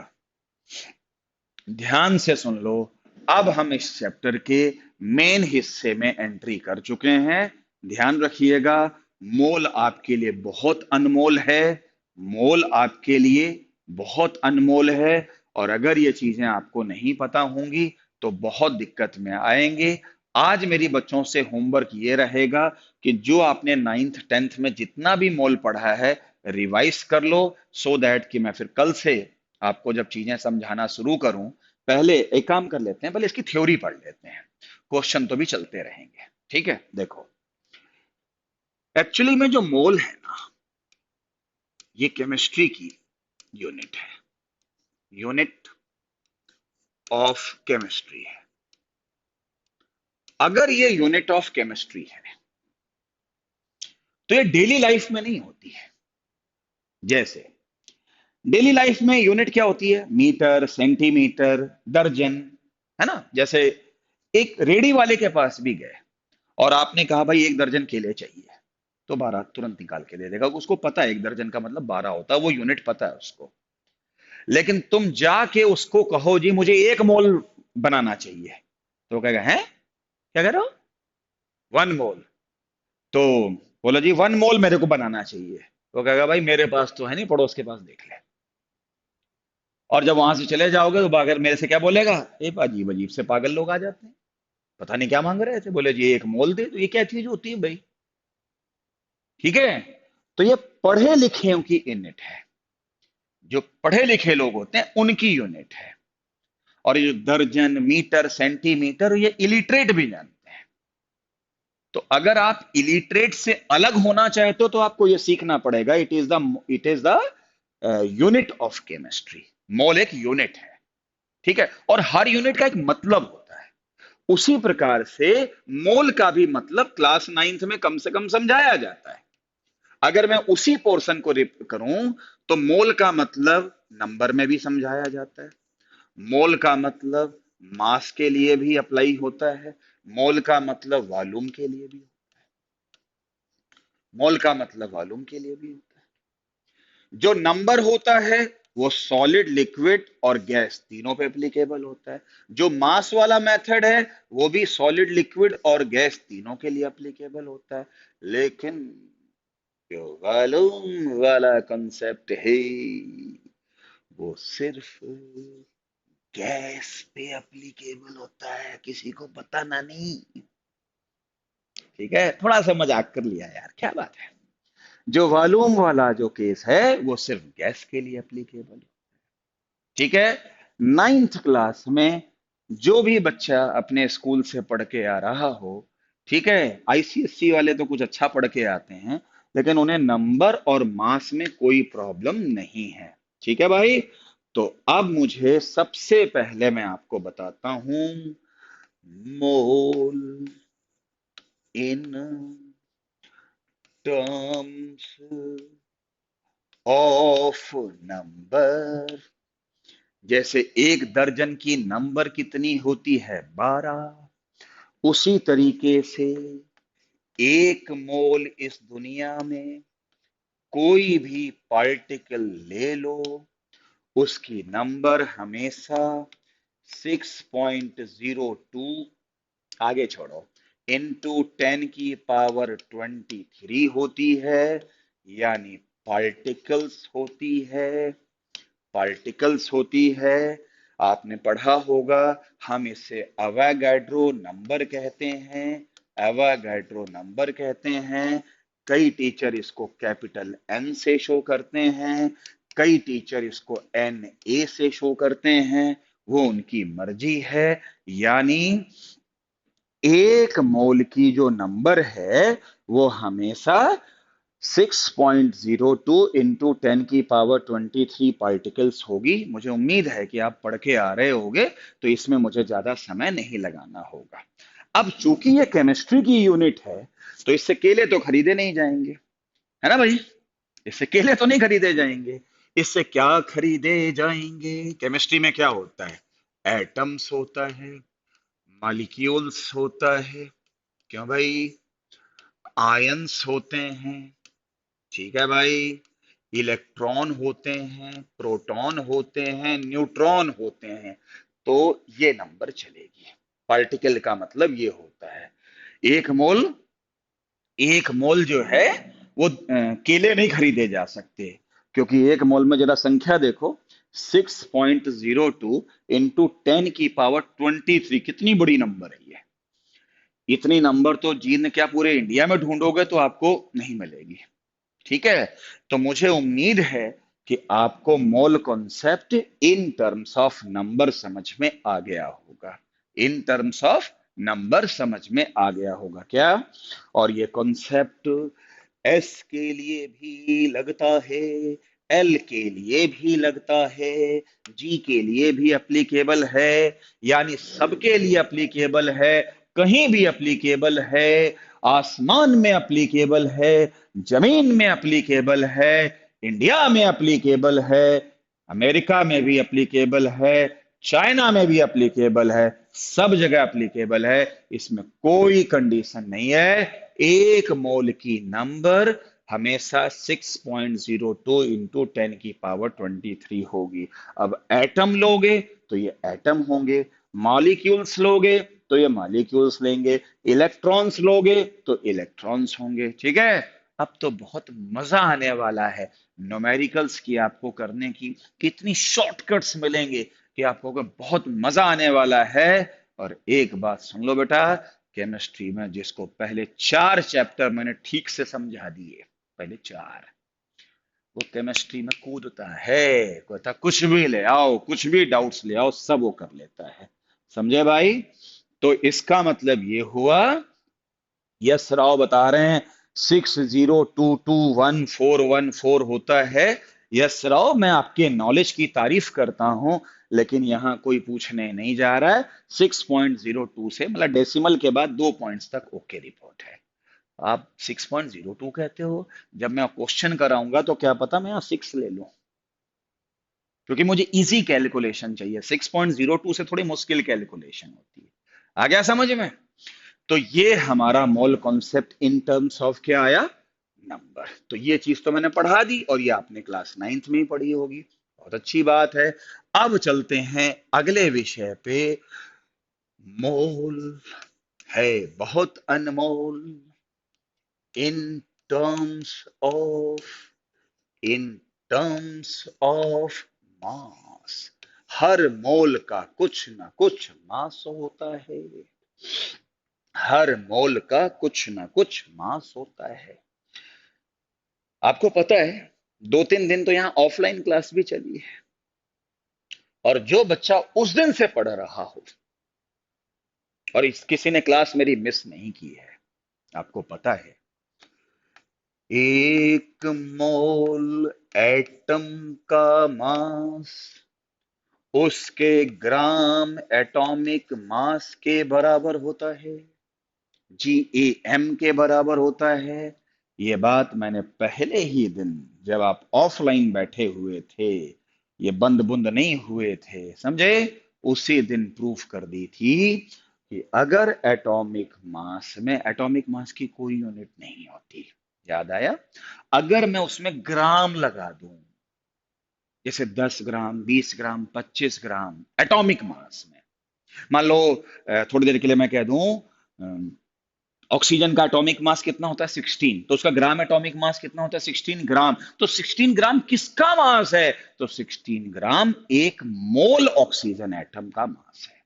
ध्यान से सुन लो, अब हम इस चैप्टर के मेन हिस्से में एंट्री कर चुके हैं। ध्यान रखिएगा, मोल आपके लिए बहुत अनमोल है, मोल आपके लिए बहुत अनमोल है। और अगर ये चीजें आपको नहीं पता होंगी तो बहुत दिक्कत में आएंगे। आज मेरी बच्चों से होमवर्क ये रहेगा कि जो आपने 9th 10th में जितना भी मोल पढ़ा है रिवाइज कर लो, सो दैट कि मैं फिर कल से आपको जब चीजें समझाना शुरू करूं, पहले एक काम कर लेते हैं, पहले इसकी थ्योरी पढ़ लेते हैं। क्वेश्चन तो भी चलते रहेंगे। ठीक है, देखो एक्चुअली में जो मोल है ना, ये केमिस्ट्री की यूनिट है, यूनिट ऑफ केमिस्ट्री है। अगर ये यूनिट ऑफ केमिस्ट्री है तो ये डेली लाइफ में नहीं होती है। जैसे डेली लाइफ में यूनिट क्या होती है, मीटर, सेंटीमीटर, दर्जन, है ना। जैसे एक रेडी वाले के पास भी गए और आपने कहा भाई 1 दर्जन केले चाहिए, तो 12 तुरंत निकाल के दे देगा, उसको पता है 1 दर्जन का मतलब 12 होता है, वो यूनिट पता है उसको। लेकिन तुम जाके उसको कहो जी मुझे 1 मोल बनाना चाहिए, तो कहेगा है क्या कह रहे हो, 1 मोल। तो बोलो जी 1 मोल मेरे को बनाना चाहिए, तो कहेगा भाई मेरे पास तो है नहीं, पड़ोस के पास देख ले। और जब वहां से चले जाओगे तो अगर मेरे से क्या बोलेगा, ए अजीब अजीब से पागल लोग आ जाते हैं, पता नहीं क्या मांग रहे थे, बोले जी 1 मोल दे, तो ये क्या चीज होती है भाई। ठीक है, तो ये पढ़े लिखे की यूनिट है, जो पढ़े लिखे लोग होते हैं उनकी यूनिट है। और ये जो दर्जन, मीटर, सेंटीमीटर, ये इलिटरेट भी जानते हैं। तो अगर आप इलिटरेट से अलग होना चाहते हो तो आपको ये सीखना पड़ेगा, it is the unit of chemistry. Mole एक यूनिट है, ठीक है, और हर यूनिट का एक मतलब होता है। उसी प्रकार से मोल का भी मतलब क्लास 9th में कम से कम समझाया जाता है। अगर मैं उसी पोर्शन को रिप करूं तो मोल का मतलब नंबर में भी समझाया जाता है, मोल का मतलब मास के लिए भी अप्लाई होता है, मोल का मतलब वॉल्यूम के लिए भी, मोल का मतलब वॉल्यूम के लिए भी होता है। जो नंबर होता है वो सॉलिड, लिक्विड और गैस तीनों पे एप्लीकेबल होता है। जो मास वाला मेथड है वो भी सॉलिड, लिक्विड और गैस तीनों के लिए एप्लीकेबल होता है। लेकिन जो वॉल्यूम वाला कंसेप्ट है वो सिर्फ गैस पे एप्लीकेबल होता है, किसी को पता ना नहीं। ठीक है, थोड़ा सा मजाक कर लिया यार, क्या बात है। जो वॉल्यूम वाला जो केस है वो सिर्फ गैस के लिए एप्लीकेबल। ठीक है, 9th क्लास में जो भी बच्चा अपने स्कूल से पढ़ के आ रहा हो, ठीक है, आईसीएससी वाले तो कुछ अच्छा पढ़ के आते हैं, लेकिन उन्हें नंबर और मास में कोई प्रॉब्लम नहीं है। ठीक है भाई, तो अब मुझे सबसे पहले मैं आपको बताता हूं मोल इन टर्म्स ऑफ नंबर। जैसे 1 दर्जन की नंबर कितनी होती है, 12। उसी तरीके से 1 मोल इस दुनिया में कोई भी पार्टिकल ले लो, उसकी नंबर हमेशा 6.02, आगे छोड़ो, इंटू 10 की पावर 23 होती है, यानी पार्टिकल्स होती है, पार्टिकल्स होती है। आपने पढ़ा होगा, हम इसे अवोगाड्रो नंबर कहते हैं, अवोगाड्रो नंबर कहते हैं। कई टीचर इसको कैपिटल एन से शो करते हैं, कई टीचर इसको एन ए से शो करते हैं, वो उनकी मर्जी है। यानी 1 मोल की जो नंबर है वो हमेशा 6.02 इंटू 10 की पावर 23 पार्टिकल्स होगी। मुझे उम्मीद है कि आप पढ़ के आ रहे होगे, तो इसमें मुझे ज्यादा समय नहीं लगाना होगा। अब चूंकि ये केमिस्ट्री की यूनिट है, तो इससे केले तो खरीदे नहीं जाएंगे, है ना भाई, इससे केले तो नहीं खरीदे जाएंगे। इससे क्या खरीदे जाएंगे, केमिस्ट्री में क्या होता है, एटम्स होता है, मॉलिक्यूल्स होता है, क्यों भाई, आयंस होते हैं, ठीक है भाई, इलेक्ट्रॉन होते हैं, प्रोटॉन होते हैं, न्यूट्रॉन होते हैं। तो ये नंबर चलेगी। पार्टिकल का मतलब ये होता है। एक मोल, 1 मोल जो है वो केले नहीं खरीदे जा सकते, क्योंकि 1 मोल में जरा संख्या देखो, 6.02 इंटू 10 की पावर 23, कितनी बड़ी नंबर है ये। इतनी नंबर तो जीन क्या पूरे इंडिया में ढूंढोगे तो आपको नहीं मिलेगी। ठीक है, तो मुझे उम्मीद है कि आपको mole concept in terms of number समझ में आ गया होगा, इन टर्म्स ऑफ नंबर समझ में आ गया होगा क्या? और ये कॉन्सेप्ट एस के लिए भी लगता है, एल के लिए भी लगता है, जी के लिए भी एप्लीकेबल है, यानी सबके लिए एप्लीकेबल है, कहीं भी एप्लीकेबल है, आसमान में एप्लीकेबल है, जमीन में एप्लीकेबल है, इंडिया में एप्लीकेबल है, अमेरिका में भी एप्लीकेबल है, चाइना में भी एप्लीकेबल है, सब जगह एप्लीकेबल है। इसमें कोई कंडीशन नहीं है। एक मोल की नंबर हमेशा 6.02 इंटू 10⁻23 होगी। अब एटम लोगे तो ये एटम होंगे, मॉलिक्यूल्स लोगे तो ये मॉलिक्यूल्स लेंगे, इलेक्ट्रॉन्स लोगे तो इलेक्ट्रॉन्स होंगे। ठीक है, अब तो बहुत मजा आने वाला है न्यूमेरिकल्स की आपको करने की। कितनी शॉर्टकट्स मिलेंगे कि आपको बहुत मजा आने वाला है। और एक बात सुन लो बेटा, केमिस्ट्री में जिसको पहले 4 चैप्टर मैंने ठीक से समझा दिए, पहले 4, वो केमिस्ट्री में कूदता है, कहता कुछ भी ले आओ, कुछ भी डाउट्स ले आओ, सब वो कर लेता है। समझे भाई? तो इसका मतलब ये हुआ, यस राव बता रहे हैं 60221414 होता है। यस राव, मैं आपके नॉलेज की तारीफ करता हूं, लेकिन यहां कोई पूछने नहीं जा रहा है। 6.02 से मतलब डेसिमल के बाद 2 पॉइंट्स तक ओके रिपोर्ट है। आप 6.02 कहते हो, जब मैं क्वेश्चन कराऊंगा तो क्या पता मैं यहाँ 6 ले लूं, क्योंकि मुझे इजी कैलकुलेशन चाहिए। 6.02 से थोड़ी मुश्किल कैलकुलेशन होती है। आ गया समझ में? तो ये हमारा mole concept in terms of क्या आया? नंबर। तो ये चीज तो मैंने पढ़ा दी, और ये आपने क्लास 9th में ही पढ़ी होगी। बहुत अच्छी बात है। अब चलते हैं अगले विषय पे। मोल है बहुत अनमोल in terms of in terms of mass. हर मोल का कुछ ना कुछ मास होता है। हर मोल का कुछ ना कुछ मास होता है। आपको पता है, 2-3 दिन तो यहां ऑफलाइन क्लास भी चली है, और जो बच्चा उस दिन से पढ़ रहा हो और किसी ने क्लास मेरी मिस नहीं की है, आपको पता है, 1 मोल एटम का मास उसके ग्राम एटॉमिक मास के बराबर होता है, GAM के बराबर होता है। ये बात मैंने पहले ही दिन, जब आप ऑफलाइन बैठे हुए थे, ये बंद बुंद नहीं हुए थे, समझे, उसी दिन प्रूफ कर दी थी कि अगर एटॉमिक मास की कोई यूनिट नहीं होती, याद आया? अगर मैं उसमें ग्राम लगा दूं, जैसे 10 ग्राम, 20 ग्राम, 25 ग्राम एटॉमिक मास में, मान लो थोड़ी देर के लिए मैं कह दूं ऑक्सीजन का एटॉमिक मास कितना होता है 16, तो उसका ग्राम एटॉमिक मास कितना होता है 16 ग्राम। तो 16 ग्राम किसका मास है? तो 16 ग्राम 1 मोल ऑक्सीजन एटम का मास है।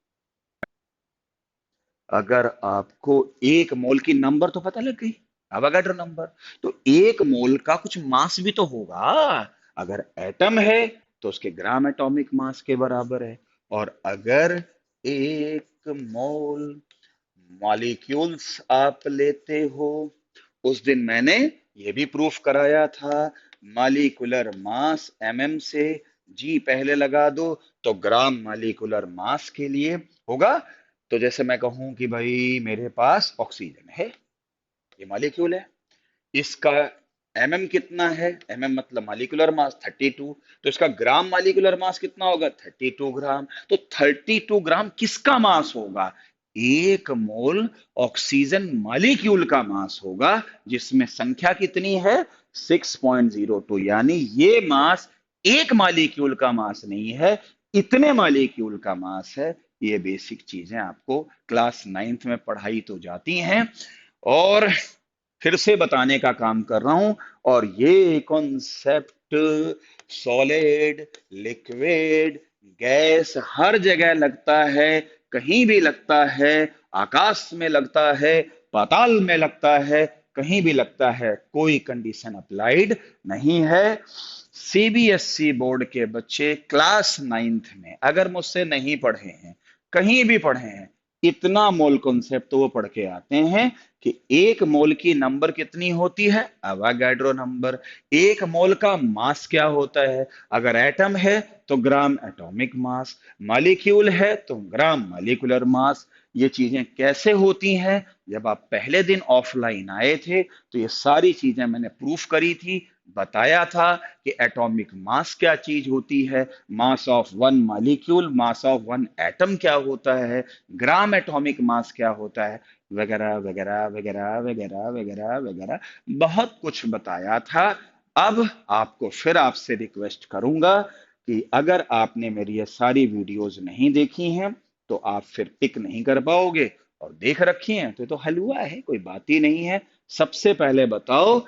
अगर आपको 1 मोल की नंबर तो पता लग गई, अवोगाड्रो नंबर, तो 1 मोल का कुछ मास भी तो होगा। अगर एटम है तो उसके ग्राम एटॉमिक मास के बराबर है, और अगर 1 मोल मॉलिक्यूल्स आप लेते हो, उस दिन मैंने ये भी प्रूफ कराया था, मॉलिक्यूलर मास mm से जी पहले लगा दो तो ग्राम मॉलिक्यूलर मास के लिए होगा। तो जैसे मैं कहूं कि भाई मेरे पास ऑक्सीजन है, ये मॉलिक्यूल है, इसका कितना है? मतलब मॉलिक्यूलर मास 32, तो इसका ग्राम मॉलिक्यूलर मास कितना होगा? 32 ग्राम। तो 32 ग्राम किसका मास होगा? 1 मोल ऑक्सीजन मॉलिक्यूल का मास होगा, जिसमें संख्या कितनी है? 6.02। यानी ये मास एक मॉलिक्यूल का मास नहीं है, इतने मॉलिक्यूल का मास है। ये बेसिक चीजें आपको क्लास 9th में पढ़ाई तो जाती हैं, और फिर से बताने का काम कर रहा हूं। और ये कॉन्सेप्ट सॉलिड, लिक्विड, गैस हर जगह लगता है, कहीं भी लगता है, आकाश में लगता है, पाताल में लगता है, कहीं भी लगता है, कोई कंडीशन अप्लाइड नहीं है। CBSE बोर्ड के बच्चे क्लास 9th में अगर मुझसे नहीं पढ़े हैं, कहीं भी पढ़े हैं, इतना मोल कॉन्सेप्ट तो वो पढ़ के आते हैं कि एक मोल की नंबर कितनी होती है, अवागाड्रो नंबर। एक मोल का मास क्या होता है, अगर एटम है तो ग्राम एटॉमिक मास, मॉलिक्यूल है तो ग्राम मॉलिक्यूलर मास। ये चीजें कैसे होती हैं, जब आप पहले दिन ऑफलाइन आए थे तो ये सारी चीजें मैंने प्रूफ करी थी, बताया था कि एटॉमिक मास क्या चीज होती है, mass of one molecule, mass of one atom क्या होता है, ग्राम एटॉमिक मास क्या होता है, वगैरह वगैरह वगैरह वगैरह वगैरह वगैरह, बहुत कुछ बताया था। अब आपको फिर आपसे रिक्वेस्ट करूंगा कि अगर आपने मेरी ये सारी वीडियोस नहीं देखी हैं तो आप फिर पिक नहीं कर पाओगे, और देख रखी हैं तो ये तो हलवा है, कोई बात ही नहीं है। सबसे पहले बताओ,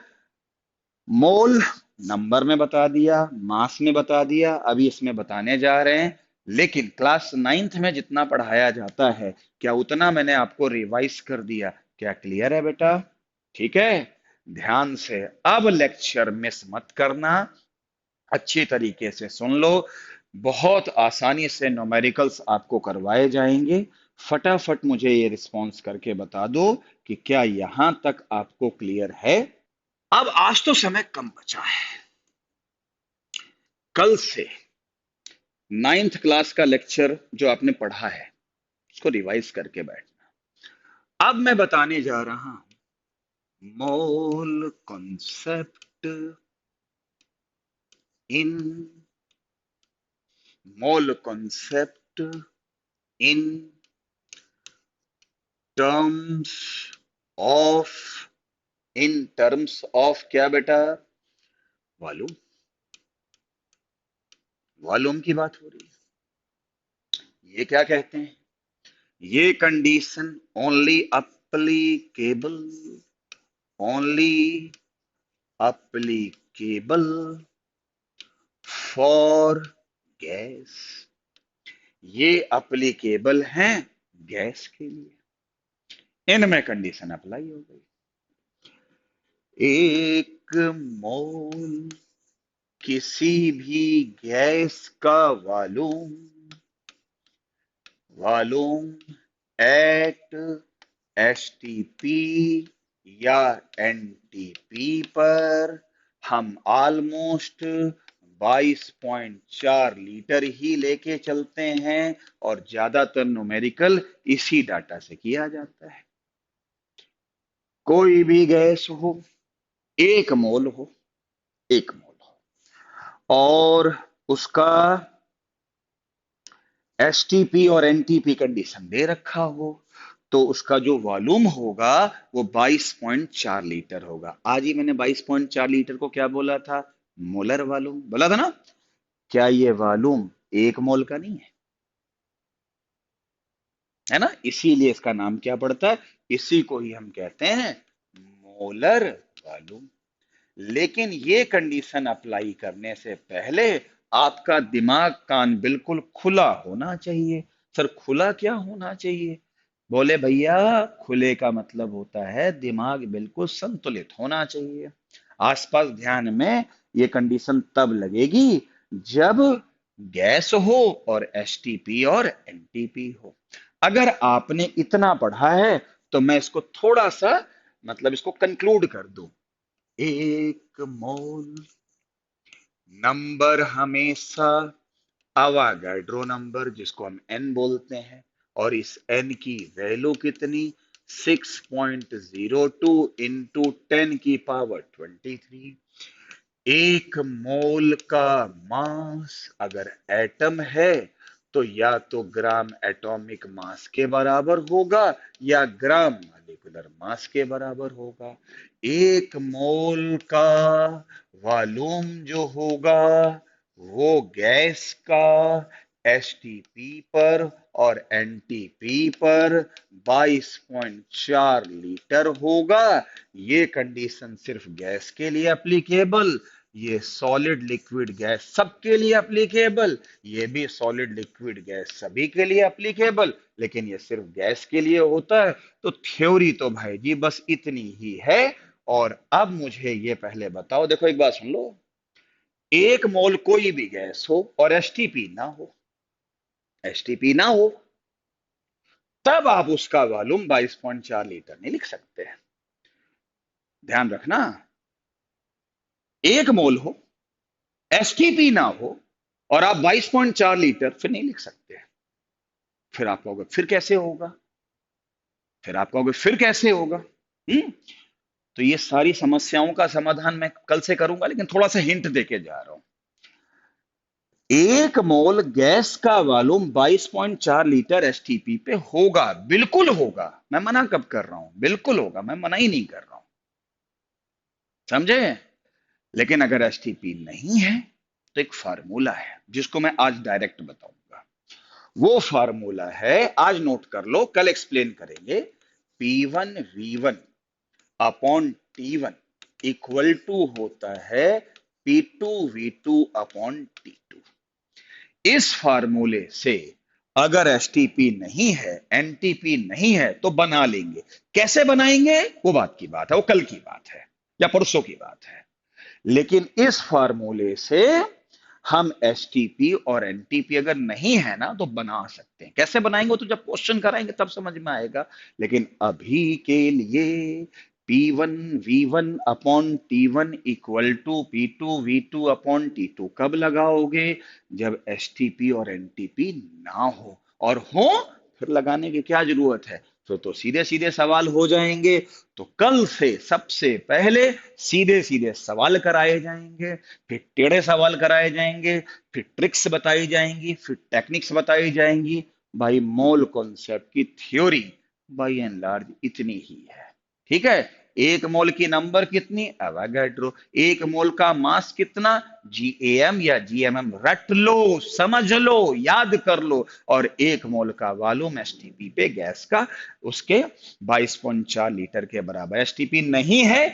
मोल नंबर में बता दिया, मास में बता दिया, अभी इसमें बताने जा रहे हैं। लेकिन क्लास नाइन्थ में जितना पढ़ाया जाता है, क्या उतना मैंने आपको रिवाइज कर दिया? क्या क्लियर है बेटा? ठीक है, ध्यान से अब लेक्चर मिस मत करना, अच्छी तरीके से सुन लो। बहुत आसानी से न्यूमेरिकल्स आपको करवाए जाएंगे। फटाफट मुझे ये रिस्पॉन्स करके बता दो कि क्या यहां तक आपको क्लियर है। अब आज तो समय कम बचा है, कल से नाइन्थ क्लास का लेक्चर जो आपने पढ़ा है उसको रिवाइज करके बैठना। अब मैं बताने जा रहा हूं mole concept in, mole concept in terms of, in terms of क्या बेटा, वॉल्यूम। वॉल्यूम की बात हो रही है, ये क्या कहते हैं, ये condition only applicable, only applicable for gas. ये अप्लीकेबल हैं गैस के लिए, इनमें कंडीशन अप्लाई हो गई। एक मोल किसी भी गैस का वॉल्यूम, वॉल्यूम एट एसटीपी या एनटीपी पर हम ऑलमोस्ट 22.4 लीटर ही लेके चलते हैं, और ज्यादातर न्यूमेरिकल इसी डाटा से किया जाता है। कोई भी गैस हो, एक मोल हो, एक मोल हो, और उसका एसटीपी और एनटीपी कंडीशन दे रखा हो, तो उसका जो वॉल्यूम होगा वो 22.4 लीटर होगा। आज ही मैंने 22.4 लीटर को क्या बोला था, मोलर वॉल्यूम बोला था ना। क्या ये वॉल्यूम एक मोल का नहीं है ना, इसीलिए इसका नाम क्या पड़ता है, इसी को ही हम कहते हैं मोलर वॉल्यूम। लेकिन ये कंडीशन अप्लाई करने से पहले आपका दिमाग कान बिल्कुल खुला होना चाहिए। सर खुला क्या होना चाहिए? बोले भैया, खुले का मतलब होता है दिमाग बिल्कुल संतुलित होना चाहिए। आसपास ध्यान में, ये कंडीशन तब लगेगी जब गैस हो और एसटीपी और एनटीपी हो। अगर आपने इतना पढ़ा है तो मैं इसको थोड़ा सा, मतलब इसको कंक्लूड कर दूं। एक मोल नंबर हमेशा अवागाड्रो नंबर, जिसको हम एन बोलते हैं, और इस एन की वैल्यू कितनी, 6.02 इंटू 10⁻23। एक मोल का मास अगर एटम है तो या तो ग्राम एटॉमिक मास के बराबर होगा या ग्राम मॉलिक्यूलर मास के बराबर होगा। एक मोल का वॉल्यूम जो होगा वो गैस का एसटीपी पर और एनटीपी पर 22.4 लीटर होगा। ये कंडीशन सिर्फ गैस के लिए एप्लीकेबल, ये सॉलिड लिक्विड गैस सबके लिए एप्लीकेबल, ये भी सॉलिड लिक्विड गैस सभी के लिए एप्लीकेबल, लेकिन ये सिर्फ गैस के लिए होता है। तो थ्योरी तो भाई जी बस इतनी ही है। और अब मुझे ये पहले बताओ, देखो एक बात सुन लो, एक मोल कोई भी गैस हो और एसटीपी ना हो, एसटीपी ना हो, तब आप उसका वॉल्यूम 22.4 लीटर नहीं लिख सकते। ध्यान रखना, 1 मोल हो, एसटीपी ना हो, और आप 22.4 लीटर, फिर नहीं लिख सकते। फिर आप कहोगे फिर कैसे होगा, फिर आप कहोगे फिर कैसे होगा। हम्म तो ये सारी समस्याओं का समाधान मैं कल से करूंगा, लेकिन थोड़ा सा हिंट देके जा रहा हूं। 1 मोल गैस का वॉल्यूम 22.4 लीटर एसटीपी पे होगा, बिल्कुल होगा। मैं मना कब कर रहा हूं, बिल्कुल होगा, मैं मना ही नहीं कर रहा हूं, समझे। लेकिन अगर एसटीपी नहीं है तो एक फार्मूला है जिसको मैं आज डायरेक्ट बताऊंगा। वो फार्मूला है, आज नोट कर लो, कल एक्सप्लेन करेंगे। P1V1 upon T1 equal to होता है P2V2 अपॉन T2। इस फार्मूले से अगर एसटीपी नहीं है, एनटीपी नहीं है, तो बना लेंगे। कैसे बनाएंगे वो बात की बात है, वो कल की बात है या परसों की बात है। लेकिन इस फार्मूले से हम एसटीपी और एनटीपी अगर नहीं है ना तो बना सकते हैं। कैसे बनाएंगे वो तो जब क्वेश्चन कराएंगे तब समझ में आएगा। लेकिन अभी के लिए P1V1 upon T1 equal to P2V2 upon T2 कब लगाओगे, जब एसटीपी और एनटीपी ना हो, और हो फिर लगाने की क्या जरूरत है, फिर तो सीधे सीधे सवाल हो जाएंगे। तो कल से सबसे पहले सीधे सीधे सवाल कराए जाएंगे, फिर टेढ़े सवाल कराए जाएंगे, फिर ट्रिक्स बताई जाएंगी, फिर टेक्निक्स बताई जाएंगी। भाई मोल कॉन्सेप्ट की थ्योरी बाय एंड लार्ज इतनी ही है, ठीक है। 1 मोल की नंबर कितनी, एवोगाड्रो। 1 मोल का मास कितना, जीएम या जीएमएम, रट लो, समझ लो, याद कर लो। और 1 मोल का वॉल्यूम एसटीपी पे गैस का, उसके 22.4 लीटर के बराबर। एसटीपी नहीं है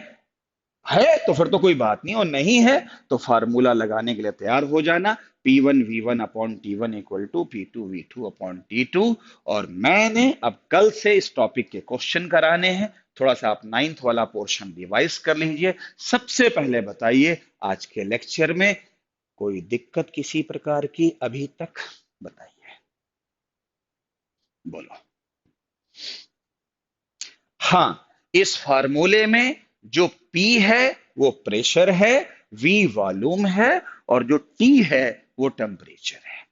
तो फिर तो कोई बात नहीं, और नहीं है तो फार्मूला लगाने के लिए तैयार हो जाना। P1V1 upon T1 equal to P2V2 upon T2। और मैंने अब कल से इस टॉपिक के क्वेश्चन कराने हैं। थोड़ा सा आप 9th वाला पोर्शन रिवाइज कर लीजिए। सबसे पहले बताइए, आज के लेक्चर में कोई दिक्कत किसी प्रकार की अभी तक, बताइए, बोलो। हाँ, इस फार्मूले में जो P है वो प्रेशर है, V वॉल्यूम है, और जो T है वो टेम्परेचर है।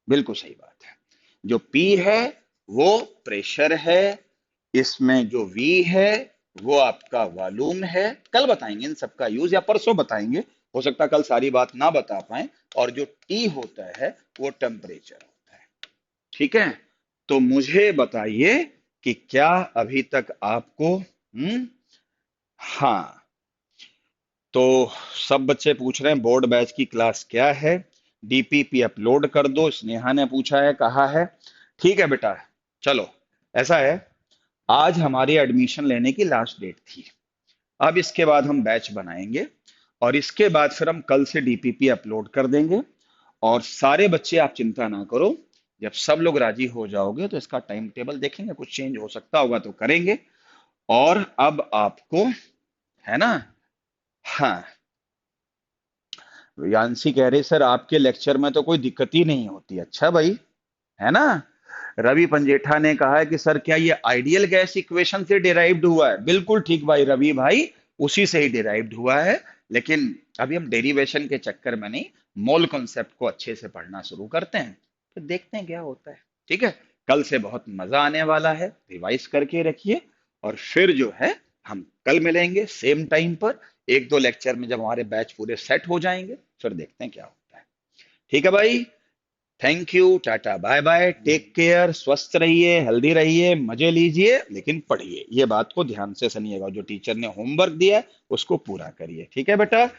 बिल्कुल सही बात है। जो P है वो प्रेशर है, इसमें जो V है वो आपका वॉल्यूम है। कल बताएंगे इन सबका यूज, या परसों बताएंगे, हो सकता है कल सारी बात ना बता पाए। और जो T होता है वो टेम्परेचर होता है, ठीक है। तो मुझे बताइए कि क्या अभी तक आपको हाँ, तो सब बच्चे पूछ रहे हैं बोर्ड बैच की क्लास क्या है, डीपीपी अपलोड कर दो, स्नेहा ने पूछा है, कहा है। ठीक है बेटा, चलो, ऐसा है, आज हमारी एडमिशन लेने की लास्ट डेट थी। अब इसके बाद हम बैच बनाएंगे, और इसके बाद फिर हम कल से डीपीपी अपलोड कर देंगे। और सारे बच्चे, आप चिंता ना करो, जब सब लोग राजी हो जाओगे तो इसका टाइम टेबल देखेंगे, कुछ चेंज हो सकता होगा तो करेंगे। और अब आपको, है ना, हाँ, यांशी कह रहे सर आपके लेक्चर में तो कोई दिक्कत ही नहीं होती। अच्छा भाई, है ना। रवि पंजेठा ने कहा है कि सर क्या ये आइडियल गैस इक्वेशन से डिराइव्ड हुआ है। बिल्कुल ठीक भाई, रवि भाई, उसी से ही डिराइव्ड हुआ है। लेकिन अभी हम डेरिवेशन के चक्कर में नहीं, मोल कॉन्सेप्ट को अच्छे से पढ़ना शुरू करते हैं, फिर देखते हैं क्या होता है। ठीक है, कल से बहुत मजा आने वाला है, रिवाइज करके रखिए। और फिर जो है, हम कल मिलेंगे सेम टाइम पर, 1-2 लेक्चर में जब हमारे बैच पूरे सेट हो जाएंगे, फिर देखते हैं क्या होता है। ठीक है भाई, thank you, tata bye bye, take care, स्वस्थ रहिए, हेल्दी रहिए, मजे लीजिए, लेकिन पढ़िए। ये बात को ध्यान से सुनिएगा, जो टीचर ने होमवर्क दिया है उसको पूरा करिए। ठीक है बेटा।